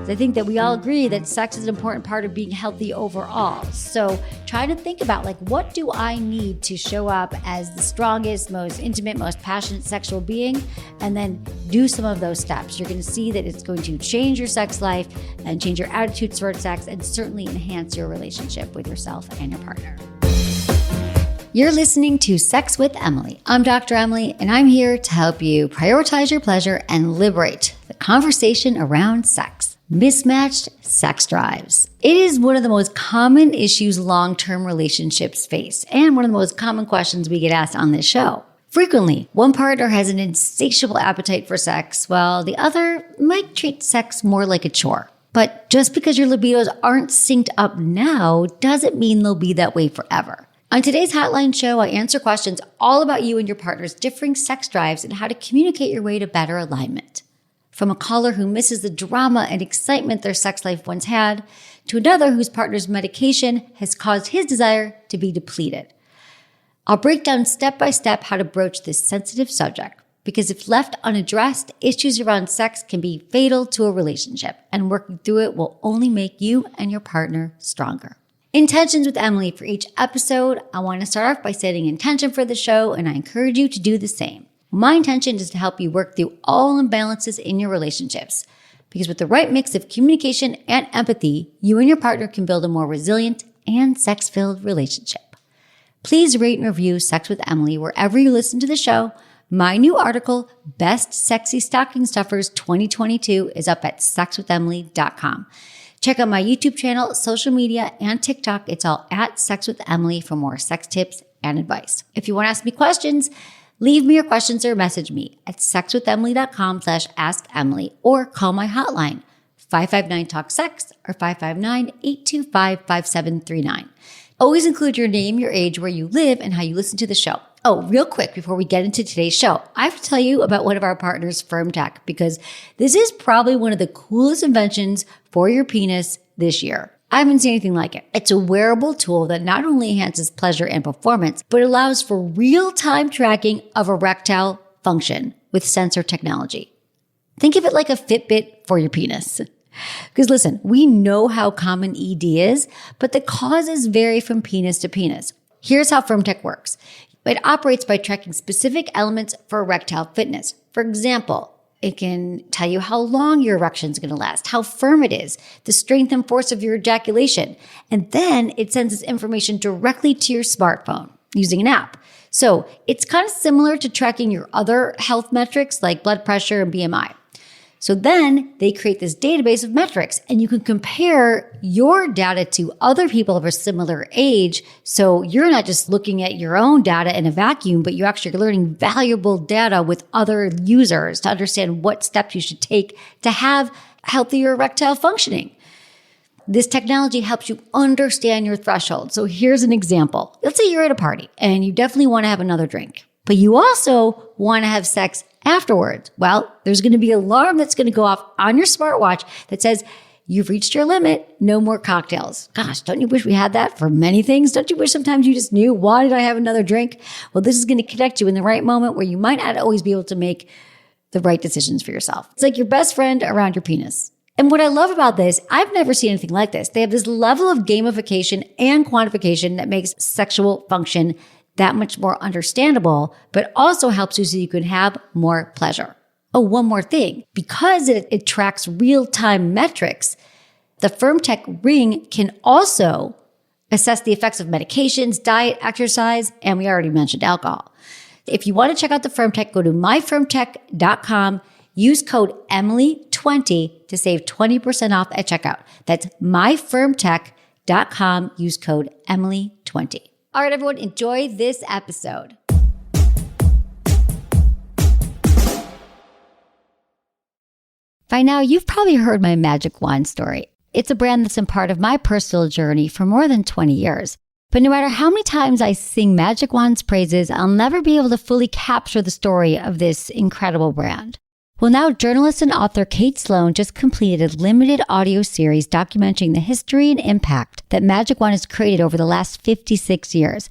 I think that we all agree that sex is an important part of being healthy overall. So try to think about what do I need to show up as the strongest, most intimate, most passionate sexual being, and then do some of those steps. You're going to see that it's going to change your sex life and change your attitude toward sex and certainly enhance your relationship with yourself and your partner. You're listening to Sex with Emily. I'm Dr. Emily, and I'm here to help you prioritize your pleasure and liberate the conversation around sex. Mismatched sex drives. It is one of the most common issues long-term relationships face, and one of the most common questions we get asked on this show. Frequently, one partner has an insatiable appetite for sex, while the other might treat sex more like a chore. But just because your libidos aren't synced up now doesn't mean they'll be that way forever. On today's Hotline show, I answer questions all about you and your partner's differing sex drives and how to communicate your way to better alignment. From a caller who misses the drama and excitement their sex life once had, to another whose partner's medication has caused his desire to be depleted. I'll break down step by step how to broach this sensitive subject, because if left unaddressed, issues around sex can be fatal to a relationship, and working through it will only make you and your partner stronger. Intentions with Emily for each episode. I want to start off by setting intention for the show, and I encourage you to do the same. My intention is to help you work through all imbalances in your relationships, because with the right mix of communication and empathy, you and your partner can build a more resilient and sex-filled relationship. Please rate and review Sex with Emily wherever you listen to the show. My new article, Best Sexy Stocking Stuffers 2022, is up at sexwithemily.com. Check out my YouTube channel, social media, and TikTok. It's all at Sex with Emily for more sex tips and advice. If you want to ask me questions, leave me your questions or message me at sexwithemily.com/assemily or call my hotline, 559-TALK-SEX or 559-825-5739. Always include your name, your age, where you live, and how you listen to the show. Oh, real quick, before we get into today's show, I have to tell you about one of our partners, Firm Tech, because this is probably one of the coolest inventions for your penis this year. I haven't seen anything like it. It's a wearable tool that not only enhances pleasure and performance, but allows for real-time tracking of erectile function with sensor technology. Think of it like a Fitbit for your penis. Because listen, we know how common ED is, but the causes vary from penis to penis. Here's how Firm Tech works. It operates by tracking specific elements for erectile fitness. For example, it can tell you how long your erection is going to last, how firm it is, the strength and force of your ejaculation. And then it sends this information directly to your smartphone using an app. So it's kind of similar to tracking your other health metrics like blood pressure and BMI. So then they create this database of metrics, and you can compare your data to other people of a similar age. So you're not just looking at your own data in a vacuum, but you're actually learning valuable data with other users to understand what steps you should take to have healthier erectile functioning. This technology helps you understand your threshold. So here's an example. Let's say you're at a party and you definitely want to have another drink, but you also want to have sex afterwards. Well, there's going to be an alarm that's going to go off on your smartwatch that says, you've reached your limit, no more cocktails. Gosh, don't you wish we had that for many things? Don't you wish sometimes you just knew, why did I have another drink? Well, this is going to connect you in the right moment where you might not always be able to make the right decisions for yourself. It's like your best friend around your penis. And what I love about this, I've never seen anything like this. They have this level of gamification and quantification that makes sexual function that much more understandable, but also helps you so you can have more pleasure. Oh, one more thing. Because it tracks real-time metrics, the Firm Tech Ring can also assess the effects of medications, diet, exercise, and we already mentioned alcohol. If you want to check out the Firm Tech, go to myfirmtech.com. Use code Emily20 to save 20% off at checkout. That's myfirmtech.com. Use code Emily20. All right, everyone, enjoy this episode. By now, you've probably heard my Magic Wand story. It's a brand that's been part of my personal journey for more than 20 years. But no matter how many times I sing Magic Wand's praises, I'll never be able to fully capture the story of this incredible brand. Well, now journalist and author Kate Sloan just completed a limited audio series documenting the history and impact that Magic Wand has created over the last 56 years.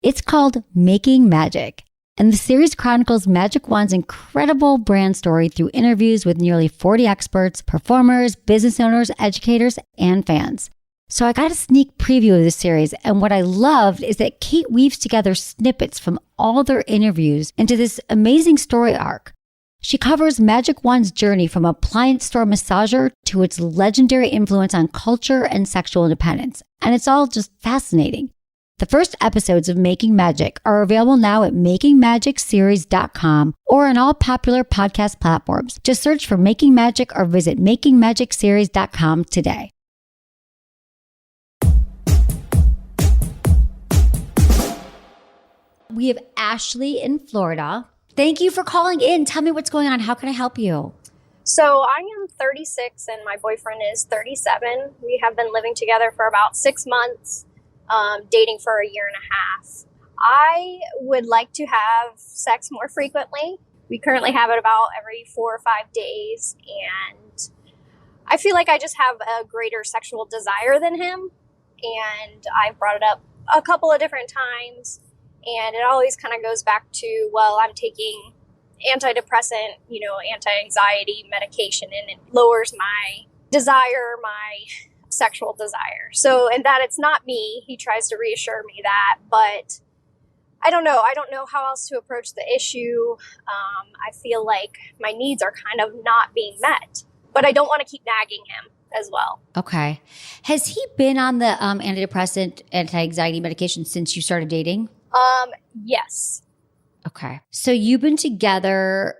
It's called Making Magic. And the series chronicles Magic Wand's incredible brand story through interviews with nearly 40 experts, performers, business owners, educators, and fans. So I got a sneak preview of this series, and what I loved is that Kate weaves together snippets from all their interviews into this amazing story arc. She covers Magic Wand's journey from appliance store massager to its legendary influence on culture and sexual independence, and it's all just fascinating. The first episodes of Making Magic are available now at makingmagicseries.com or on all popular podcast platforms. Just search for Making Magic or visit makingmagicseries.com today. We have Ashley in Florida. Thank you for calling in. Tell me what's going on. How can I help you? So I am 36 and my boyfriend is 37. We have been living together for about 6 months. Dating for a year and a half. I would like to have sex more frequently. We currently have it about every 4 or 5 days, and I feel like I just have a greater sexual desire than him, and I've brought it up a couple of different times, and it always kind of goes back to, well, I'm taking antidepressant, anti-anxiety medication, and it lowers my desire, my sexual desire. So, and that it's not me. He tries to reassure me that, but I don't know. I don't know how else to approach the issue. I feel like my needs are kind of not being met, but I don't want to keep nagging him as well. Okay. Has he been on the antidepressant, anti-anxiety medication since you started dating? Yes. Okay. So you've been together,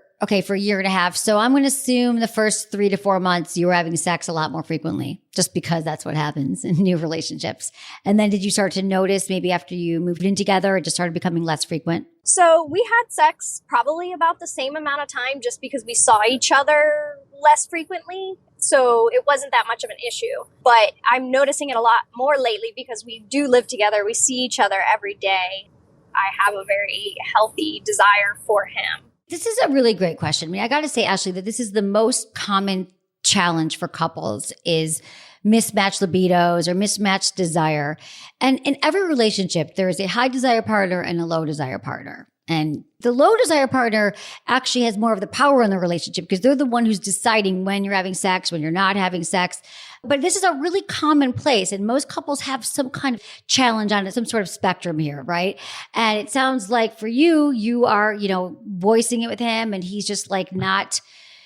for a year and a half. So I'm going to assume the first 3 to 4 months you were having sex a lot more frequently, just because that's what happens in new relationships. And then did you start to notice maybe after you moved in together, it just started becoming less frequent? So we had sex probably about the same amount of time just because we saw each other less frequently. So it wasn't that much of an issue. But I'm noticing it a lot more lately because we do live together. We see each other every day. I have a very healthy desire for him. This is a really great question. I mean, I got to say, Ashley, that this is the most common challenge for couples is mismatched libidos or mismatched desire. And in every relationship, there is a high desire partner and a low desire partner. And the low desire partner actually has more of the power in the relationship because they're the one who's deciding when you're having sex, when you're not having sex. But this is a really common place. And most couples have some kind of challenge on it, some sort of spectrum here, right? And it sounds like for you, you are, voicing it with him and he's just like not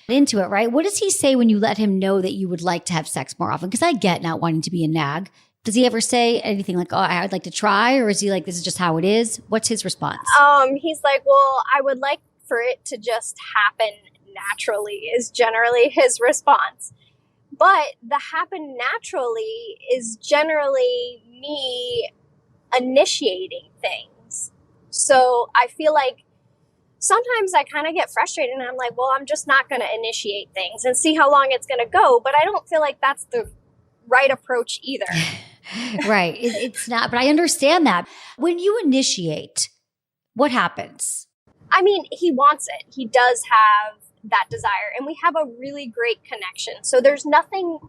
into it, right? What does he say when you let him know that you would like to have sex more often? Because I get not wanting to be a nag. Does he ever say anything like, oh, I'd like to try? Or is he like, this is just how it is? What's his response? He's like, well, I would like for it to just happen naturally is generally his response. But the happen naturally is generally me initiating things. So I feel like sometimes I kind of get frustrated and I'm like, well, I'm just not going to initiate things and see how long it's going to go. But I don't feel like that's the right approach either. Right. It's not, but I understand that. When you initiate, what happens? I mean, he wants it. He does have that desire and we have a really great connection. So there's nothing,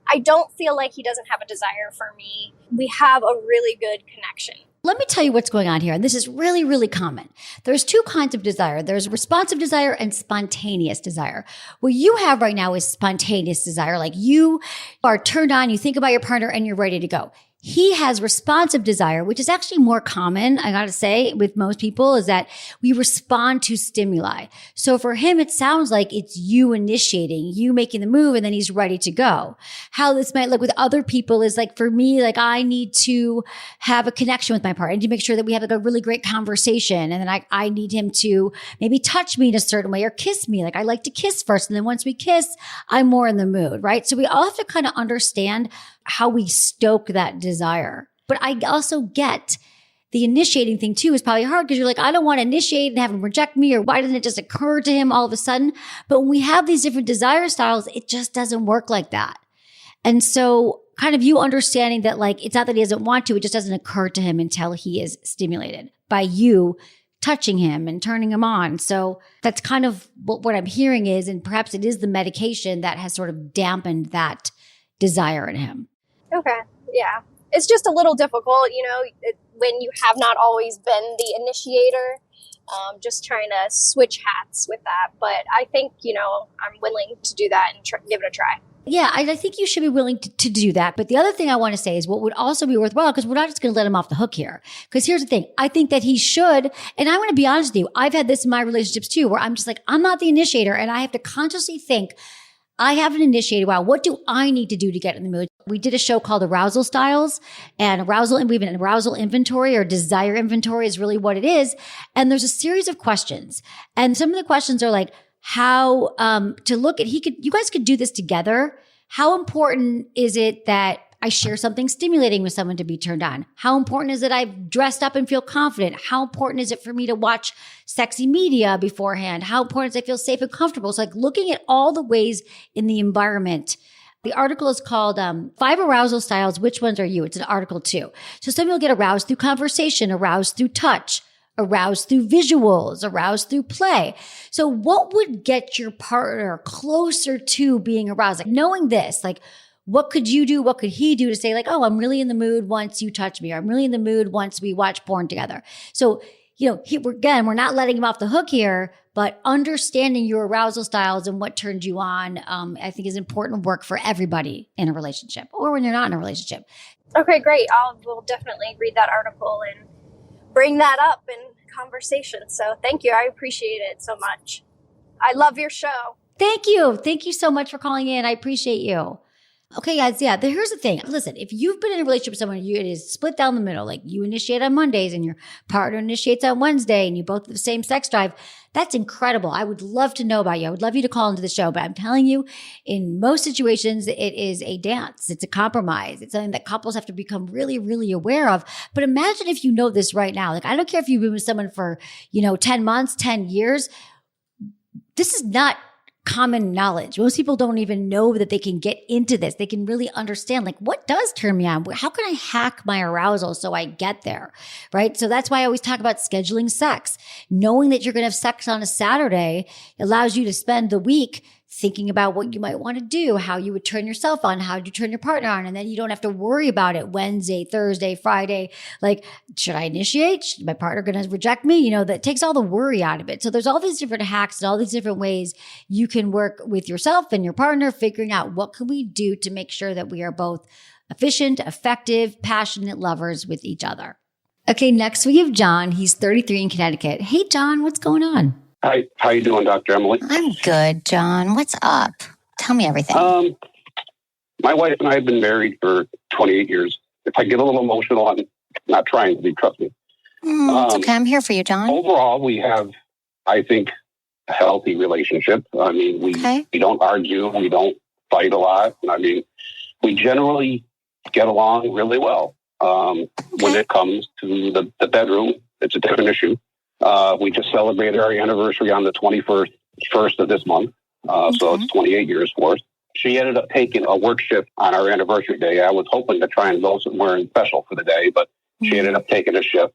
I don't feel like he doesn't have a desire for me. We have a really good connection. Let me tell you what's going on here. And this is really, really common. There's 2 kinds of desire. There's responsive desire and spontaneous desire. What you have right now is spontaneous desire. Like you are turned on, you think about your partner and you're ready to go. He has responsive desire, which is actually more common, I gotta say, with most people, is that we respond to stimuli. So for him, it sounds like it's you initiating, you making the move, and then he's ready to go. How this might look with other people is like, for me, like I need to have a connection with my partner. I need to make sure that we have like a really great conversation. And then I need him to maybe touch me in a certain way or kiss me. Like I like to kiss first. And then once we kiss, I'm more in the mood, right? So we all have to kind of understand how we stoke that desire. But I also get the initiating thing too is probably hard because you're like, I don't want to initiate and have him reject me, or why doesn't it just occur to him all of a sudden? But when we have these different desire styles, it just doesn't work like that. And so kind of you understanding that like, it's not that he doesn't want to, it just doesn't occur to him until he is stimulated by you touching him and turning him on. So that's kind of what I'm hearing is, and perhaps it is the medication that has sort of dampened that desire in him. Okay. Yeah. It's just a little difficult, when you have not always been the initiator. just trying to switch hats with that. But I think, I'm willing to do that and give it a try. Yeah, I think you should be willing to do that. But the other thing I want to say is what would also be worthwhile, because we're not just going to let him off the hook here. Because here's the thing. I think that he should, and I'm going to be honest with you, I've had this in my relationships too, where I'm just like, I'm not the initiator, and I have to consciously think, I haven't initiated. Wow, what do I need to do to get in the mood? We did a show called Arousal Styles, and we have an arousal inventory, or desire inventory is really what it is. And there's a series of questions. And some of the questions are like, how to look at, you guys could do this together. How important is it that I share something stimulating with someone to be turned on? How important is it I've dressed up and feel confident? How important is it for me to watch sexy media beforehand? How important is it I feel safe and comfortable? It's like looking at all the ways in the environment. The article is called 5 Arousal Styles. Which ones are you? It's an article too. So some people get aroused through conversation, aroused through touch, aroused through visuals, aroused through play. So what would get your partner closer to being aroused? Like knowing this, like what could you do? What could he do to say like, oh, I'm really in the mood once you touch me, or I'm really in the mood once we watch porn together. So, we're not letting him off the hook here, but understanding your arousal styles and what turns you on, I think is important work for everybody in a relationship or when you're not in a relationship. Okay, great. We'll definitely read that article and bring that up in conversation. So thank you. I appreciate it so much. I love your show. Thank you. Thank you so much for calling in. I appreciate you. Okay, guys. Yeah. Here's the thing. Listen, if you've been in a relationship with someone, it is split down the middle. Like you initiate on Mondays and your partner initiates on Wednesday and you both have the same sex drive. That's incredible. I would love to know about you. I would love you to call into the show, but I'm telling you, in most situations, it is a dance. It's a compromise. It's something that couples have to become really, really aware of. But imagine if you know this right now. Like, I don't care if you've been with someone for, 10 months, 10 years. This is not common knowledge. Most people don't even know that they can get into this. They can really understand, like, what does turn me on? How can I hack my arousal so I get there, right? So that's why I always talk about scheduling sex. Knowing that you're going to have sex on a Saturday allows you to spend the week thinking about what you might want to do, how you would turn yourself on, how you turn your partner on. And then you don't have to worry about it Wednesday, Thursday, Friday. Like, should I initiate? Is my partner going to reject me? That takes all the worry out of it. So there's all these different hacks and all these different ways you can work with yourself and your partner, figuring out what can we do to make sure that we are both efficient, effective, passionate lovers with each other. Okay, next we have John. He's 33 in Connecticut. Hey, John, what's going on? Hi, how you doing, Dr. Emily? I'm good, John. What's up? Tell me everything. My wife and I have been married for 28 years. If I get a little emotional, I'm not trying to be, trust me. It's okay. I'm here for you, John. Overall, we have, I think, a healthy relationship. I mean, we don't argue. We don't fight a lot. I mean, we generally get along really well. When it comes to the bedroom, it's a different issue. We just celebrated our anniversary on the 21st of this month. So it's 28 years for us. She ended up taking a work shift on our anniversary day. I was hoping to try and go somewhere special for the day, but she ended up taking a shift.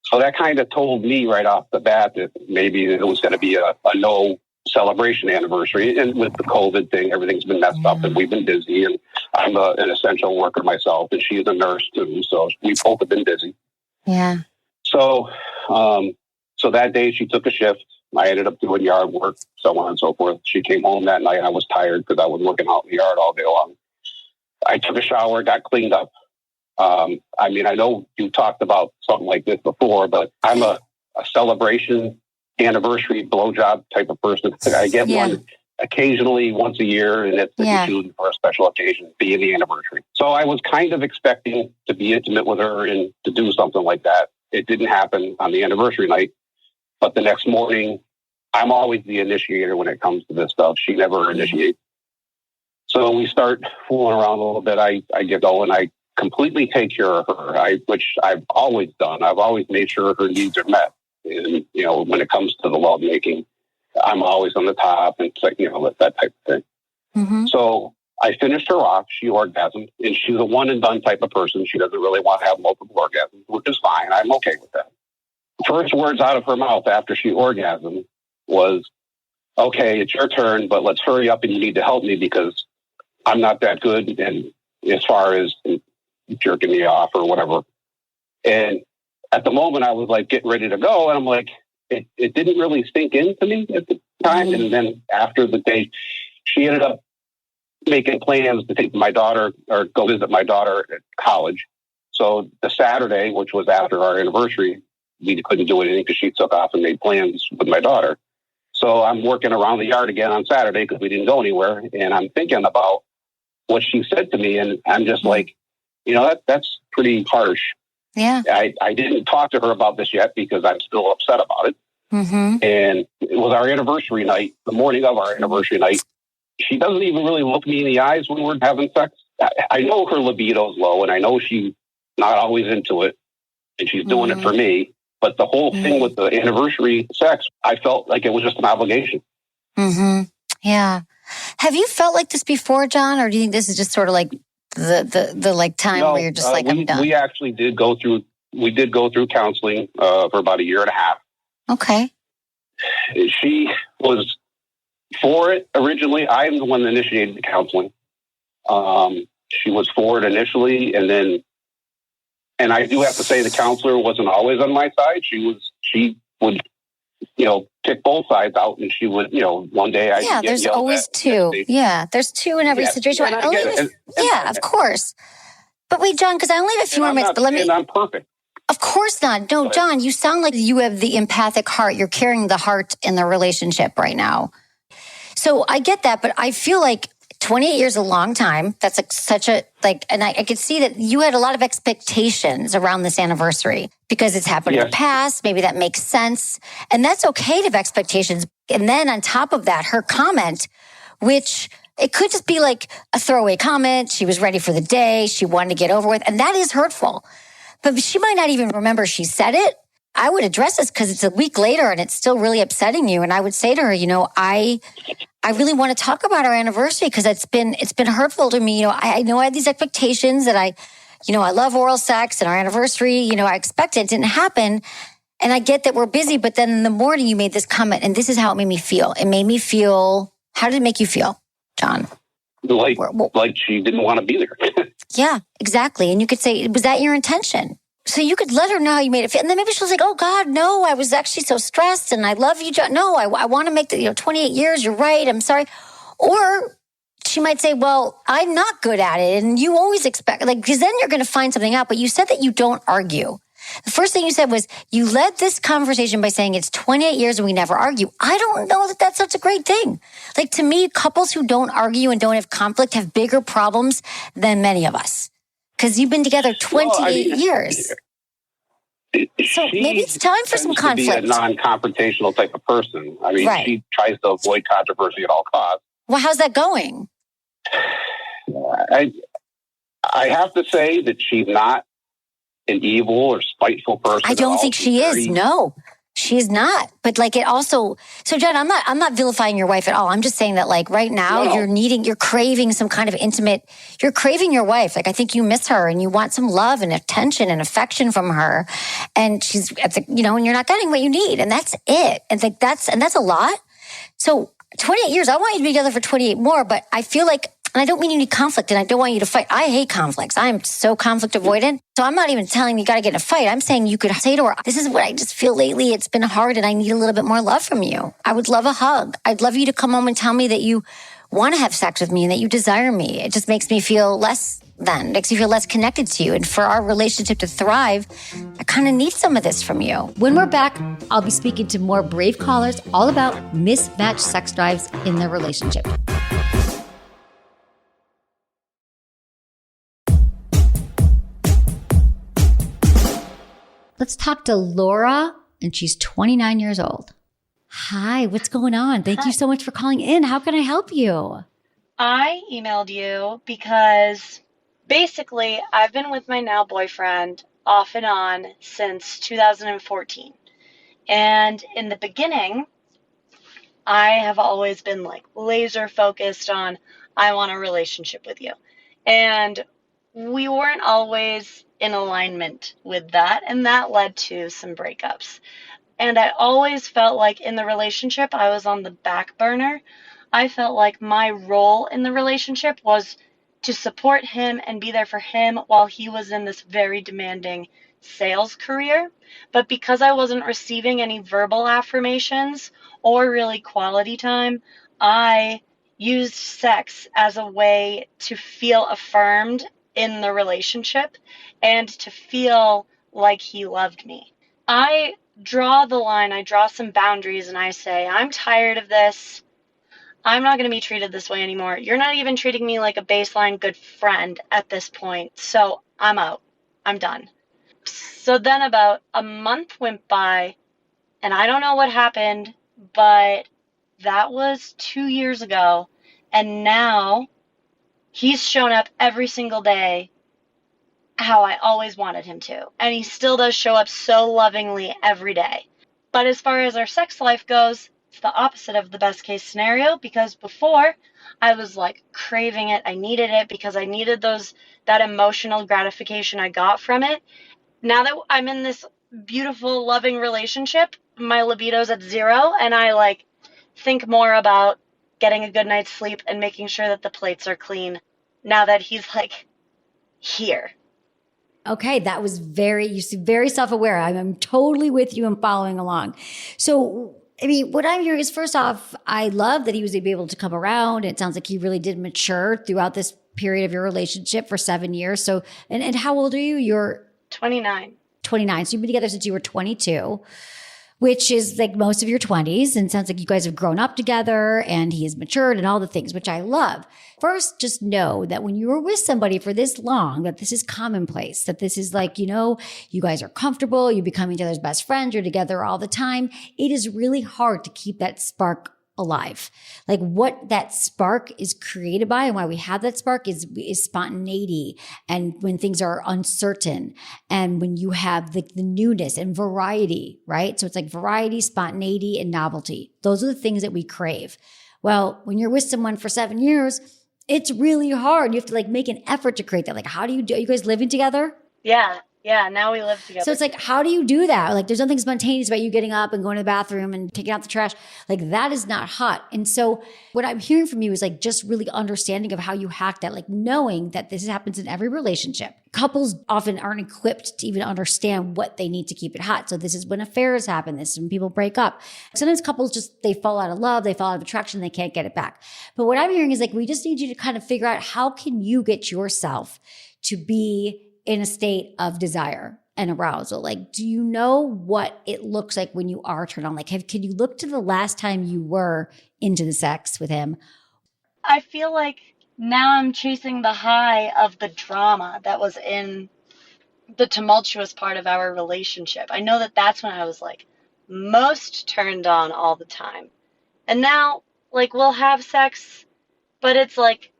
So that kind of told me right off the bat that maybe it was going to be a no celebration anniversary. And with the COVID thing, everything's been messed up and we've been busy. And I'm an essential worker myself and she's a nurse too. So we both have been busy. Yeah. So that day she took a shift. I ended up doing yard work, so on and so forth. She came home that night. I was tired because I was working out in the yard all day long. I took a shower, got cleaned up. I mean, I know you talked about something like this before, but I'm a celebration anniversary blowjob type of person. I get one occasionally once a year, and it's usually for a special occasion, being the anniversary. So I was kind of expecting to be intimate with her and to do something like that. It didn't happen on the anniversary night. But the next morning, I'm always the initiator when it comes to this stuff. She never initiates. So we start fooling around a little bit. I get going. I completely take care of her, which I've always done. I've always made sure her needs are met. And, when it comes to the love making, I'm always on the top and, that type of thing. Mm-hmm. So I finished her off. She orgasmed. And she's a one and done type of person. She doesn't really want to have multiple orgasms, which is fine. I'm okay with that. First words out of her mouth after she orgasmed was, okay, it's your turn, but let's hurry up and you need to help me because I'm not that good. And as far as jerking me off or whatever. And at the moment I was like getting ready to go. And I'm like, it didn't really sink into me at the time. And then after the day, she ended up making plans to take my daughter or go visit my daughter at college. So the Saturday, which was after our anniversary, we couldn't do anything because she took off and made plans with my daughter. So I'm working around the yard again on Saturday because we didn't go anywhere. And I'm thinking about what she said to me. And I'm just like, that's pretty harsh. Yeah. I didn't talk to her about this yet because I'm still upset about it. Mm-hmm. And it was our anniversary night, the morning of our anniversary night. She doesn't even really look me in the eyes when we're having sex. I know her libido's low and I know she's not always into it and she's doing it for me. But the whole thing with the anniversary sex, I felt like it was just an obligation. Mm-hmm. Yeah. Have you felt like this before, John? Or do you think this is just sort of like the like time where you're just like, I'm done? We actually did go through counseling for about a year and a half. Okay. She was for it originally. I'm the one that initiated the counseling. She was for it initially, and I do have to say the counselor wasn't always on my side. She would, pick both sides out, and she would, one day I there's always two. Yeah, there's two in every situation. Of course. But wait, John, because I only have a few more minutes. But let me. I'm perfect. Of course not. No, John, you sound like you have the empathic heart. You're carrying the heart in the relationship right now. So I get that, but I feel like 28 years is a long time. That's and I could see that you had a lot of expectations around this anniversary because it's happened in the past. Maybe that makes sense. And that's okay to have expectations. And then on top of that, her comment, which it could just be like a throwaway comment. She was ready for the day. She wanted to get over with. And that is hurtful. But she might not even remember she said it. I would address this because it's a week later and it's still really upsetting you. And I would say to her, I really want to talk about our anniversary because it's been hurtful to me. I know I had these expectations that I love oral sex and our anniversary. I expected it didn't happen. And I get that we're busy, but then in the morning you made this comment and this is how it made me feel. It made me feel, how did it make you feel, John? Like she didn't want to be there. Yeah, exactly. And you could say, was that your intention? So you could let her know how you made it feel. And then maybe she was like, oh God, no, I was actually so stressed and I love you, John. No, I want to make 28 years. You're right. I'm sorry. Or she might say, well, I'm not good at it. And you always expect, because then you're going to find something out. But you said that you don't argue. The first thing you said was you led this conversation by saying it's 28 years and we never argue. I don't know that that's such a great thing. To me, couples who don't argue and don't have conflict have bigger problems than many of us. Because you've been together 28 years. So maybe it's time for some conflict. To be a non-confrontational type of person. I mean, She tries to avoid controversy at all costs. Well, how's that going? I have to say that she's not an evil or spiteful person. I don't think she is. No, she's not. But it also. So, Jen, I'm not vilifying your wife at all. I'm just saying that right now you're craving some kind of intimate. You're craving your wife. I think you miss her and you want some love and attention and affection from her. And she's and you're not getting what you need, and that's it. And that's a lot. So 28 years. I want you to be together for 28 more. But I feel like. And I don't mean you need conflict, and I don't want you to fight. I hate conflicts. I am so conflict avoidant. So I'm not even telling you got to get in a fight. I'm saying you could say to her, this is what I just feel lately. It's been hard, and I need a little bit more love from you. I would love a hug. I'd love you to come home and tell me that you want to have sex with me and that you desire me. It just makes me feel less than. It makes me feel less connected to you. And for our relationship to thrive, I kind of need some of this from you. When we're back, I'll be speaking to more brave callers all about mismatched sex drives in their relationship. Let's talk to Laura, and she's 29 years old. Hi, what's going on? Thank you so much for calling in. How can I help you? I emailed you because basically I've been with my now boyfriend off and on since 2014. And in the beginning, I have always been laser focused on, I want a relationship with you. And we weren't always in alignment with that, and that led to some breakups. And I always felt like in the relationship, I was on the back burner. I felt like my role in the relationship was to support him and be there for him while he was in this very demanding sales career. But because I wasn't receiving any verbal affirmations or really quality time, I used sex as a way to feel affirmed in the relationship and to feel like he loved me. I draw the line, I draw some boundaries, and I say, I'm tired of this. I'm not going to be treated this way anymore. You're not even treating me like a baseline good friend at this point. So I'm out. I'm done. So then about a month went by, and I don't know what happened, but that was 2 years ago. And now he's shown up every single day how I always wanted him to. And he still does show up so lovingly every day. But as far as our sex life goes, it's the opposite of the best case scenario, because before I was like craving it. I needed it because I needed that emotional gratification I got from it. Now that I'm in this beautiful, loving relationship, my libido's at 0, and I like think more about getting a good night's sleep and making sure that the plates are clean now that he's like here. Okay, that was very self-aware. I'm totally with you and following along. So, I mean, what I'm hearing is, first off, I love that he was able to come around. It sounds like he really did mature throughout this period of your relationship for 7 years. So, and how old are you? You're 29. 29. So you've been together since you were 22, which is like most of your 20s. And sounds like you guys have grown up together and he has matured and all the things, which I love. First, just know that when you are with somebody for this long, that this is commonplace, that this is like, you guys are comfortable, you become each other's best friends, you're together all the time. It is really hard to keep that spark alive. Like what that spark is created by and why we have that spark is spontaneity. And when things are uncertain and when you have the newness and variety, right? So it's like variety, spontaneity, and novelty. Those are the things that we crave. Well, when you're with someone for 7 years, it's really hard. You have to like make an effort to create that. Like, how do you do? Are you guys living together? Yeah. Now we live together. So it's like, how do you do that? Like, there's nothing spontaneous about you getting up and going to the bathroom and taking out the trash. Like, that is not hot. And so what I'm hearing from you is like, just really understanding of how you hack that, like knowing that this happens in every relationship. Couples often aren't equipped to even understand what they need to keep it hot. So this is when affairs happen. This is when people break up. Sometimes couples they fall out of love, they fall out of attraction, they can't get it back. But what I'm hearing is like, we just need you to kind of figure out, how can you get yourself to be in a state of desire and arousal? Like, do you know what it looks like when you are turned on? Like, can you look to the last time you were into the sex with him? I feel like now I'm chasing the high of the drama that was in the tumultuous part of our relationship. I know that that's when I was like most turned on all the time. And now, like, we'll have sex, but it's like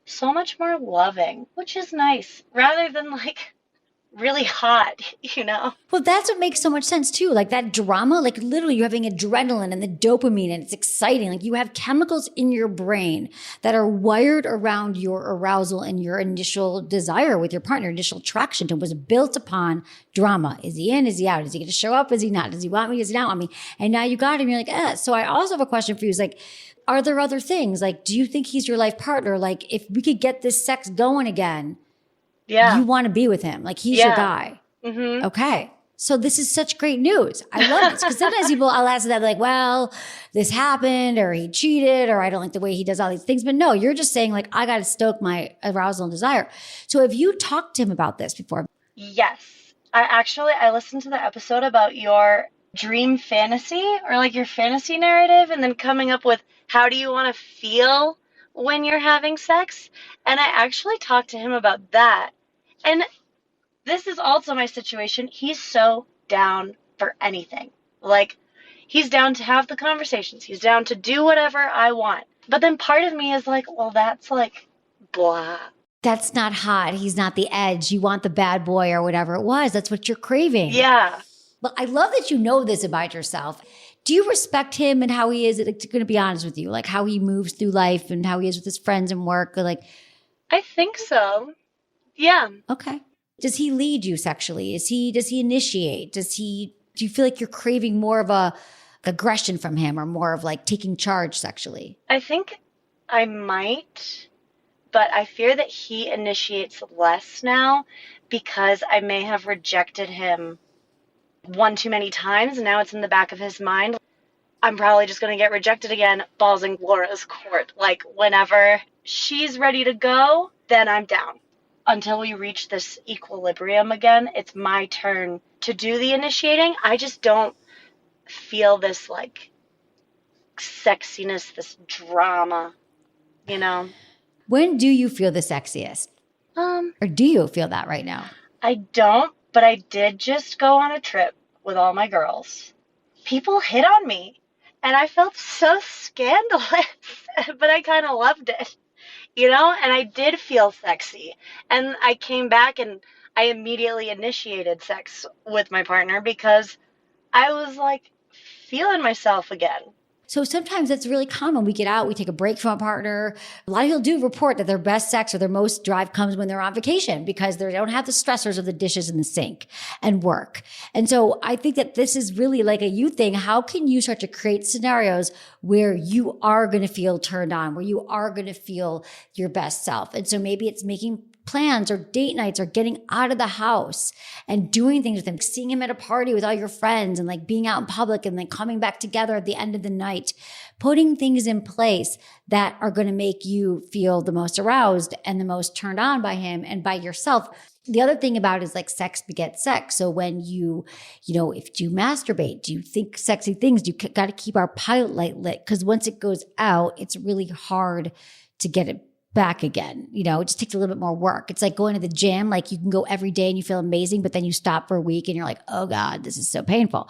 so much more loving, which is nice, rather than like really hot, Well, that's what makes so much sense too. Like that drama, like literally you're having adrenaline and the dopamine and it's exciting. Like you have chemicals in your brain that are wired around your arousal and your initial desire with your partner, initial attraction to was built upon drama. Is he in? Is he out? Is he going to show up? Is he not? Does he want me? Does he not want me? And now you got him. You're like, eh. So I also have a question for you. Is like, are there other things? Like, do you think he's your life partner? Like if we could get this sex going again, you want to be with him. Like he's your guy. Mm-hmm. Okay. So this is such great news. I love this because sometimes people, I'll ask that like, well, this happened or he cheated or I don't like the way he does all these things. But no, you're just saying like, I got to stoke my arousal and desire. So have you talked to him about this before? Yes. I listened to the episode about your dream fantasy or like your fantasy narrative and then coming up with how do you want to feel when you're having sex? And I actually talked to him about that. And this is also my situation. He's so down for anything. Like, he's down to have the conversations. He's down to do whatever I want. But then part of me is like, well, that's like, blah. That's not hot. He's not the edge. You want the bad boy or whatever it was. That's what you're craving. Yeah. But I love that you know this about yourself. Do you respect him and how he is? Like, going to be honest with you, like how he moves through life and how he is with his friends and work? Or like, I think so. Yeah. Okay. Does he lead you sexually? Does he initiate? Do you feel like you're craving more of a aggression from him or more of like taking charge sexually? I think I might, but I fear that he initiates less now because I may have rejected him one too many times. And now it's in the back of his mind. I'm probably just going to get rejected again. Balls in Laura's court. Like, whenever she's ready to go, then I'm down. Until we reach this equilibrium again, it's my turn to do the initiating. I just don't feel this, like, sexiness, this drama, you know? When do you feel the sexiest? Or do you feel that right now? I don't, but I did just go on a trip with all my girls. People hit on me, and I felt so scandalous, but I kind of loved it, you know? And I did feel sexy. And I came back and I immediately initiated sex with my partner because I was like feeling myself again. So sometimes that's really common. We get out, we take a break from a partner. A lot of people do report that their best sex or their most drive comes when they're on vacation because they don't have the stressors of the dishes in the sink and work. And so I think that this is really like a you thing. How can you start to create scenarios where you are going to feel turned on, where you are going to feel your best self? And so maybe it's making plans or date nights or getting out of the house and doing things with him, seeing him at a party with all your friends and like being out in public and then coming back together at the end of the night, putting things in place that are going to make you feel the most aroused and the most turned on by him and by yourself. The other thing about it is like sex begets sex. So when if you masturbate, do you think sexy things? You got to keep our pilot light lit because once it goes out, it's really hard to get it back again. It just takes a little bit more work. It's like going to the gym. Like you can go every day and you feel amazing, but then you stop for a week and you're like, oh God, this is so painful.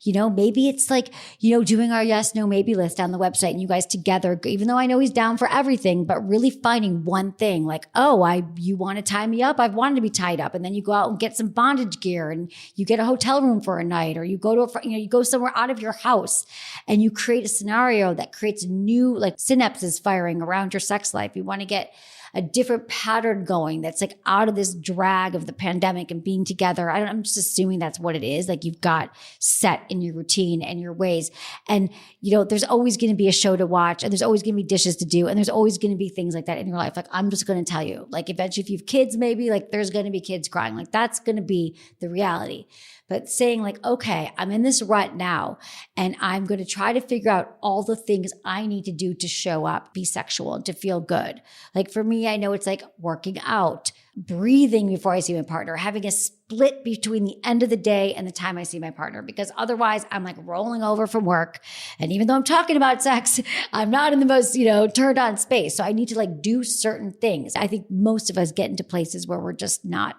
Maybe it's like, doing our yes, no, maybe list on the website and you guys together, even though I know he's down for everything, but really finding one thing like, you want to tie me up? I've wanted to be tied up. And then you go out and get some bondage gear and you get a hotel room for a night, or you go to you go somewhere out of your house and you create a scenario that creates new like synapses firing around your sex life. You want to get a different pattern going that's like out of this drag of the pandemic and being together. I'm just assuming that's what it is. Like you've got set in your routine and your ways. And, there's always going to be a show to watch and there's always going to be dishes to do. And there's always going to be things like that in your life. Like, I'm just going to tell you, like eventually if you have kids, maybe like there's going to be kids crying. Like that's going to be the reality. But saying like, okay, I'm in this rut now and I'm going to try to figure out all the things I need to do to show up, be sexual, and to feel good. Like for me, I know it's like working out, breathing before I see my partner, having a split between the end of the day and the time I see my partner, because otherwise I'm like rolling over from work. And even though I'm talking about sex, I'm not in the most, turned on space. So I need to like do certain things. I think most of us get into places where we're just not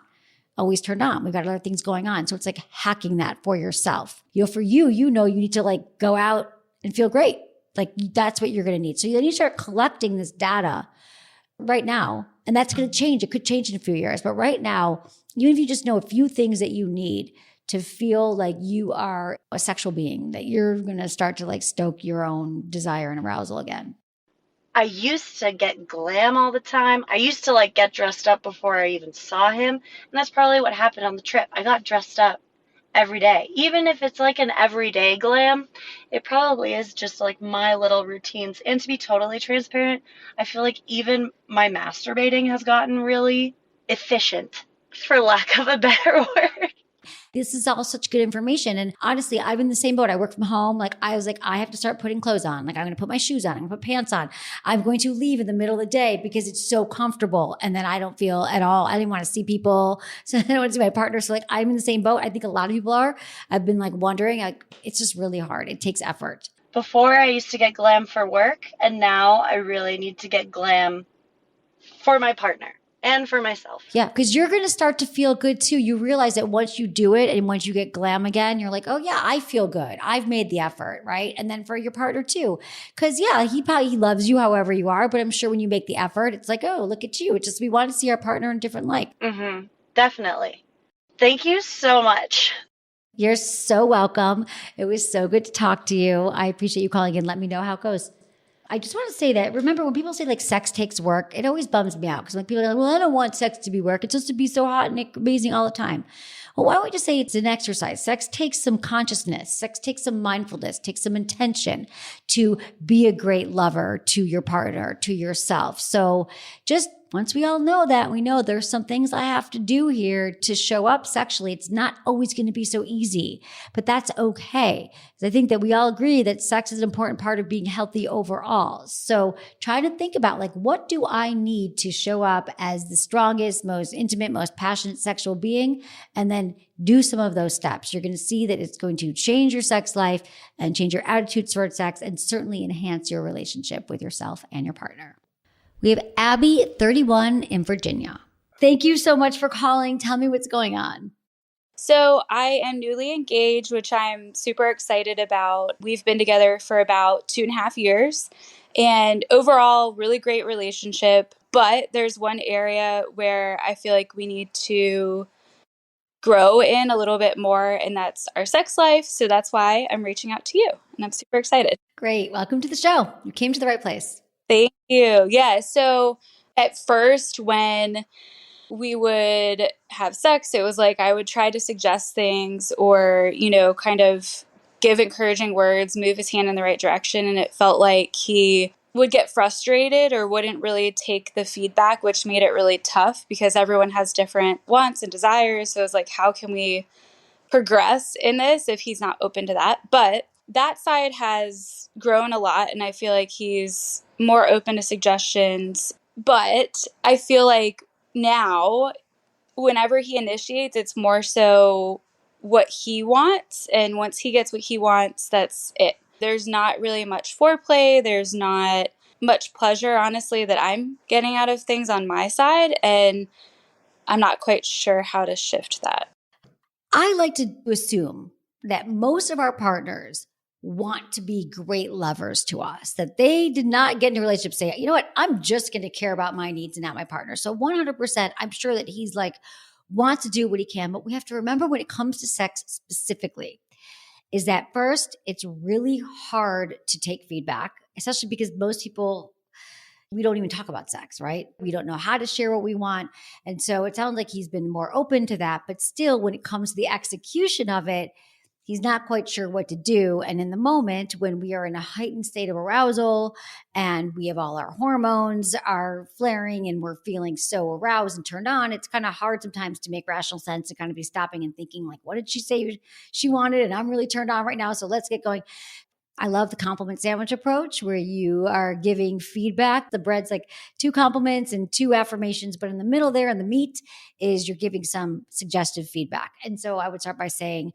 always turned on. We've got other things going on. So it's like hacking that for yourself. For you, you need to like go out and feel great. Like that's what you're going to need. So then you start collecting this data right now, and that's going to change. It could change in a few years, but right now, even if you just know a few things that you need to feel like you are a sexual being, that you're going to start to like stoke your own desire and arousal again. I used to get glam all the time. I used to like get dressed up before I even saw him. And that's probably what happened on the trip. I got dressed up every day. Even if it's like an everyday glam, it probably is just like my little routines. And to be totally transparent, I feel like even my masturbating has gotten really efficient, for lack of a better word. This is all such good information. And honestly, I'm in the same boat. I work from home. Like I was like, I have to start putting clothes on. Like I'm going to put my shoes on. I'm going to put pants on. I'm going to leave in the middle of the day because it's so comfortable. And then I don't feel at all, I didn't want to see people. So I don't want to see my partner. So like I'm in the same boat. I think a lot of people are. I've been like wondering, like it's just really hard. It takes effort. Before I used to get glam for work, and now I really need to get glam for my partner and for myself. Yeah, because you're going to start to feel good too. You realize that once you do it and once you get glam again, you're like, oh yeah, I feel good. I've made the effort, right? And then for your partner too. Because yeah, he loves you however you are, but I'm sure when you make the effort, it's like, oh, look at you. It's just we want to see our partner in a different light. Mm-hmm. Definitely. Thank you so much. You're so welcome. It was so good to talk to you. I appreciate you calling in. Let me know how it goes. I just want to say that, remember when people say like sex takes work, it always bums me out because like people are like, well, I don't want sex to be work. It's supposed to be so hot and amazing all the time. Well, why don't we just say it's an exercise? Sex takes some consciousness. Sex takes some mindfulness, takes some intention to be a great lover to your partner, to yourself. So just once we all know that, we know there's some things I have to do here to show up sexually. It's not always going to be so easy, but that's okay. I think that we all agree that sex is an important part of being healthy overall. So try to think about like, what do I need to show up as the strongest, most intimate, most passionate sexual being? And then do some of those steps. You're going to see that it's going to change your sex life and change your attitudes towards sex and certainly enhance your relationship with yourself and your partner. We have Abby, 31, in Virginia. Thank you so much for calling. Tell me what's going on. So I am newly engaged, which I'm super excited about. We've been together for about 2.5 years and overall really great relationship. But there's one area where I feel like we need to grow in a little bit more, and that's our sex life. So that's why I'm reaching out to you, and I'm super excited. Great. Welcome to the show. You came to the right place. Thank you. Yeah. So at first, when we would have sex, it was like I would try to suggest things or, kind of give encouraging words, move his hand in the right direction. And it felt like he would get frustrated or wouldn't really take the feedback, which made it really tough because everyone has different wants and desires. So it was like, how can we progress in this if he's not open to that? But that side has grown a lot, and I feel like he's more open to suggestions. But I feel like now, whenever he initiates, it's more so what he wants. And once he gets what he wants, that's it. There's not really much foreplay. There's not much pleasure, honestly, that I'm getting out of things on my side. And I'm not quite sure how to shift that. I like to assume that most of our partners want to be great lovers to us, that they did not get into a relationship saying, you know what, I'm just going to care about my needs and not my partner. So 100%, I'm sure that he's like, wants to do what he can. But we have to remember when it comes to sex specifically, is that first, it's really hard to take feedback, especially because most people, we don't even talk about sex, right? We don't know how to share what we want. And so it sounds like he's been more open to that. But still, when it comes to the execution of it, he's not quite sure what to do. And in the moment when we are in a heightened state of arousal and we have all our hormones are flaring and we're feeling so aroused and turned on, it's kind of hard sometimes to make rational sense and kind of be stopping and thinking like, what did she say she wanted? And I'm really turned on right now. So let's get going. I love the compliment sandwich approach where you are giving feedback. The bread's like 2 compliments and 2 affirmations, but in the middle there in the meat is you're giving some suggestive feedback. And so I would start by saying,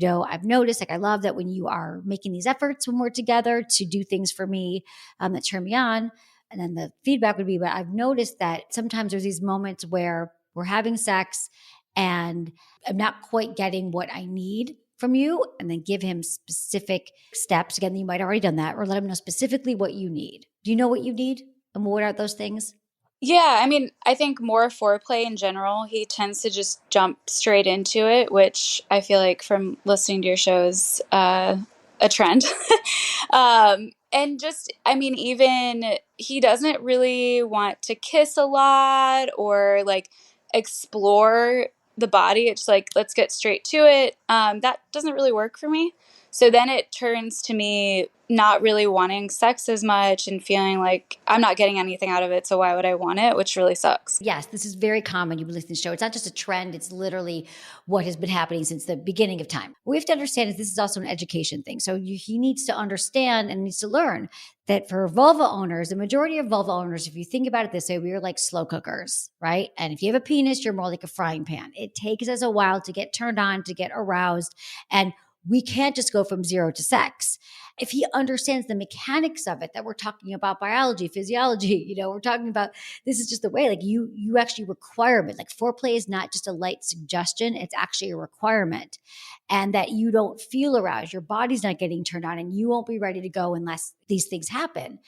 I've noticed, like, I love that when you are making these efforts when we're together to do things for me that turn me on. And then the feedback would be, but I've noticed that sometimes there's these moments where we're having sex and I'm not quite getting what I need from you, and then give him specific steps. Again, you might have already done that, or let him know specifically what you need. Do you know what you need? And what are those things? Yeah, I mean, I think more foreplay in general. He tends to just jump straight into it, which I feel like from listening to your shows, a trend. And just, I mean, even he doesn't really want to kiss a lot or like explore the body. It's like, let's get straight to it. That doesn't really work for me. So then it turns to me not really wanting sex as much and feeling like I'm not getting anything out of it. So why would I want it? Which really sucks. Yes, this is very common. You've been listening to the show. It's not just a trend. It's literally what has been happening since the beginning of time. What we have to understand is this is also an education thing. So he needs to understand and needs to learn that for vulva owners, the majority of vulva owners, if you think about it this way, we are like slow cookers, right? And if you have a penis, you're more like a frying pan. It takes us a while to get turned on, to get aroused. And we can't just go from 0 to sex. If he understands the mechanics of it, that we're talking about biology, physiology, we're talking about, this is just the way, like you actually requirement, like foreplay is not just a light suggestion, it's actually a requirement. And that you don't feel aroused, your body's not getting turned on, and you won't be ready to go unless these things happen.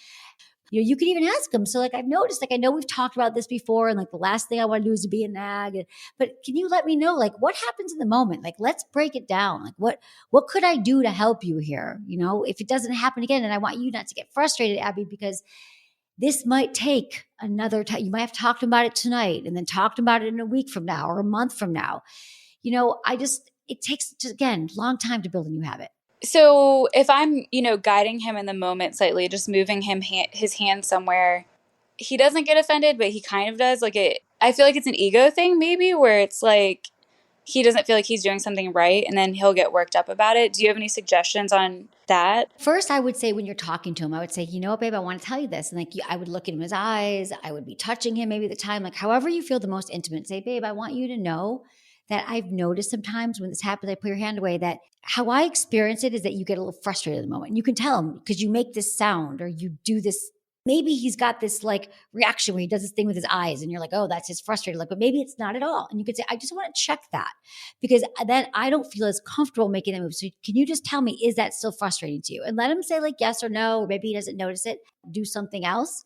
You could even ask them. So like I've noticed, like I know we've talked about this before, and like the last thing I want to do is to be a nag. But can you let me know, like, what happens in the moment? Like, let's break it down. Like, what could I do to help you here? If it doesn't happen again, and I want you not to get frustrated, Abby, because this might take another time. You might have talked about it tonight, and then talked about it in a week from now or a month from now. It takes, again, long time to build a new habit. So if I'm, guiding him in the moment slightly, just moving his hand somewhere, he doesn't get offended, but he kind of does. I feel like it's an ego thing maybe, where it's like he doesn't feel like he's doing something right, and then he'll get worked up about it. Do you have any suggestions on that? First, I would say when you're talking to him, I would say, you know what, babe, I want to tell you this. And I would look in his eyes. I would be touching him maybe at the time, like however you feel the most intimate. Say, babe, I want you to know that I've noticed sometimes when this happens, I put your hand away, that how I experience it is that you get a little frustrated at the moment. And you can tell him because you make this sound or you do this. Maybe he's got this like reaction where he does this thing with his eyes and you're like, oh, that's his frustrated look, but maybe it's not at all. And you could say, I just want to check that because then I don't feel as comfortable making that move. So can you just tell me, is that still frustrating to you? And let him say like yes or no, or maybe he doesn't notice it, do something else.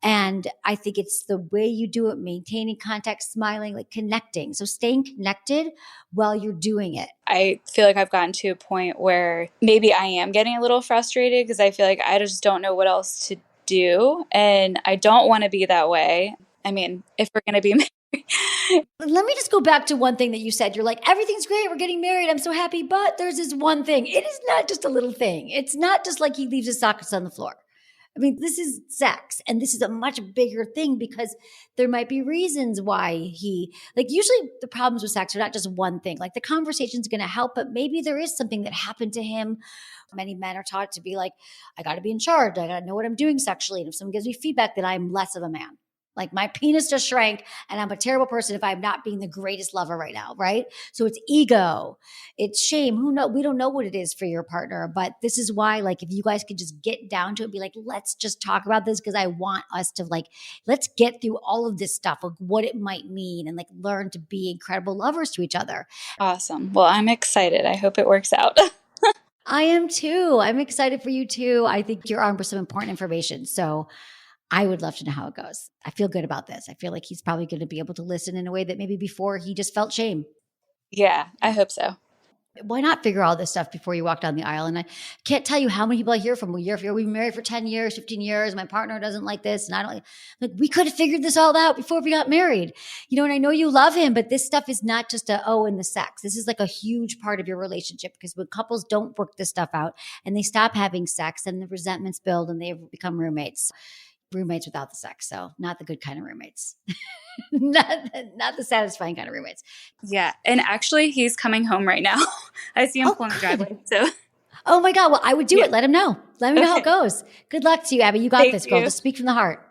And I think it's the way you do it, maintaining contact, smiling, like connecting. So staying connected while you're doing it. I feel like I've gotten to a point where maybe I am getting a little frustrated because I feel like I just don't know what else to do. And I don't want to be that way. I mean, if we're going to be married. Let me just go back to one thing that you said. You're like, everything's great. We're getting married. I'm so happy. But there's this one thing. It is not just a little thing. It's not just like he leaves his socks on the floor. I mean, this is sex, and this is a much bigger thing because there might be reasons why usually the problems with sex are not just one thing. Like the conversation's going to help, but maybe there is something that happened to him. Many men are taught to be like, I got to be in charge. I got to know what I'm doing sexually. And if someone gives me feedback, then I'm less of a man. Like my penis just shrank and I'm a terrible person if I'm not being the greatest lover right now, right? So it's ego, it's shame. We don't know what it is for your partner, but this is why, like, if you guys could just get down to it, be like, let's just talk about this because I want us to let's get through all of this stuff, like what it might mean and like learn to be incredible lovers to each other. Awesome. Well, I'm excited. I hope it works out. I am too. I'm excited for you too. I think you're on with some important information. So I would love to know how it goes. I feel good about this. I feel like he's probably going to be able to listen in a way that maybe before he just felt shame. Yeah, I hope so. Why not figure all this stuff before you walk down the aisle? And I can't tell you how many people I hear from. We've been married for 10 years, 15 years. My partner doesn't like this. And I don't like, we could have figured this all out before we got married. And I know you love him, but this stuff is not just in the sex. This is like a huge part of your relationship because when couples don't work this stuff out and they stop having sex and the resentments build and they become roommates without the sex. So not the good kind of roommates, not the satisfying kind of roommates. Yeah. And actually he's coming home right now. I see him pulling the driveway. So. Oh my God. Well, I would do it. Let him know. Let me know how it goes. Good luck to you, Abby. You got this, girl. Just speak from the heart.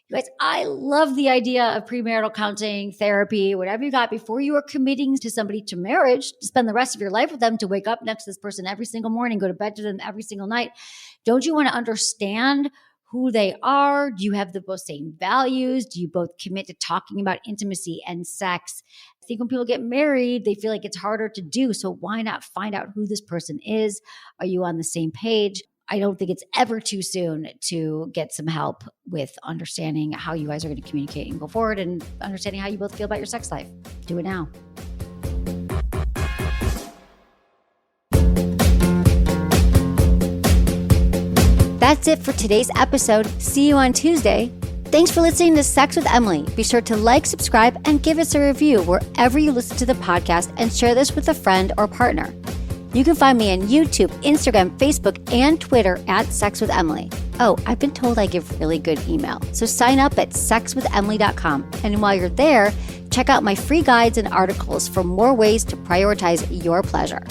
You guys, I love the idea of premarital counseling, therapy, whatever you got before you are committing to somebody to marriage, to spend the rest of your life with them, to wake up next to this person every single morning, go to bed to them every single night. Don't you want to understand who they are? Do you have the both same values? Do you both commit to talking about intimacy and sex? I think when people get married, they feel like it's harder to do. So why not find out who this person is? Are you on the same page? I don't think it's ever too soon to get some help with understanding how you guys are going to communicate and go forward and understanding how you both feel about your sex life. Do it now. That's it for today's episode. See you on Tuesday. Thanks for listening to Sex with Emily. Be sure to like, subscribe, and give us a review wherever you listen to the podcast and share this with a friend or partner. You can find me on YouTube, Instagram, Facebook, and Twitter at Sex with Emily. Oh, I've been told I give really good email. So sign up at sexwithemily.com. And while you're there, check out my free guides and articles for more ways to prioritize your pleasure.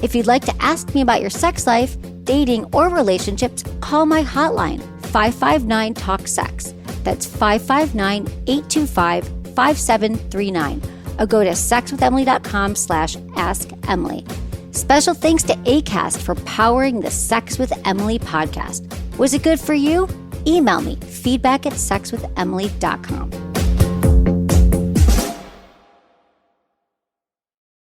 If you'd like to ask me about your sex life, dating, or relationships, call my hotline, 559-TALK-SEX. That's 559-825-5739. Or go to sexwithemily.com/askemily. Special thanks to Acast for powering the Sex with Emily podcast. Was it good for you? Email me, feedback@sexwithemily.com.